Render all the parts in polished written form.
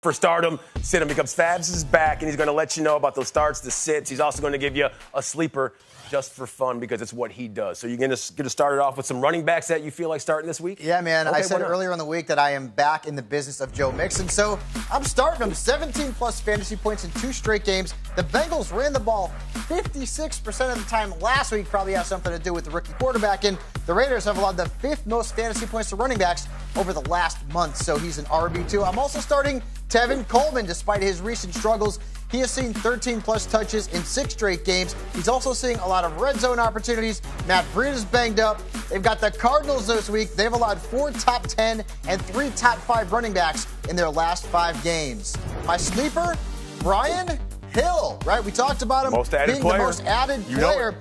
For stardom, sit-em becomes Fabs is back, and he's going to let you know about those starts, the sits. He's also going to give you a sleeper just for fun because it's what he does. So you're going to start it off with some running backs that you feel like starting this week? Yeah, man. Okay, I said earlier in the week that I am back in the business of Joe Mixon. So I'm starting him 17-plus fantasy points in 2 straight games. The Bengals ran the ball 56% of the time last week. Probably has something to do with the rookie quarterback. And the Raiders have allowed the 5th most fantasy points to running backs over the last month. So he's an RB2. I'm also starting Tevin Coleman, despite his recent struggles. He has seen 13-plus touches in 6 straight games. He's also seeing a lot of red zone opportunities. Matt Breida is banged up. They've got the Cardinals this week. They've allowed 4 top 10 and 3 top 5 running backs in their last 5 games. My sleeper, Brian Hill, right? We talked about him being the most added player.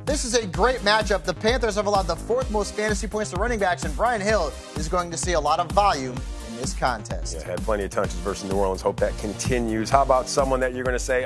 This is a great matchup. The Panthers have allowed the 4th most fantasy points to running backs, and Brian Hill is going to see a lot of volume in this contest. Yeah, had plenty of touches versus New Orleans. Hope that continues. How about someone that you're going to say,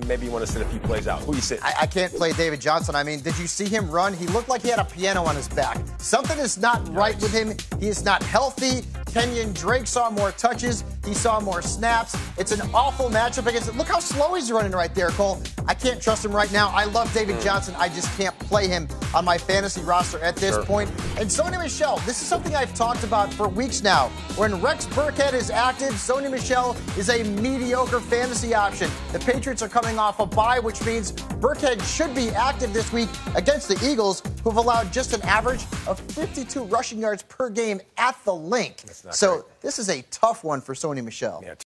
maybe you want to sit a few plays out? Who you sit? I can't play David Johnson. I mean, did you see him run? He looked like he had a piano on his back. Something is not right with him. He is not healthy. Kenyon Drake saw more touches. He saw more snaps. It's an awful matchup against it. Look how slow he's running right there, Cole. I can't trust him right now. I love David Johnson. I just can't play him on my fantasy roster at this point. And Sony Michel, this is something I've talked about for weeks now. When Rex Birkhead is active, Sony Michel is a mediocre fantasy option. The Patriots are coming off a bye, which means Birkhead should be active this week against the Eagles, who've allowed just an average of 52 rushing yards per game at the link. So this is a tough one for Sony Michel. Yeah.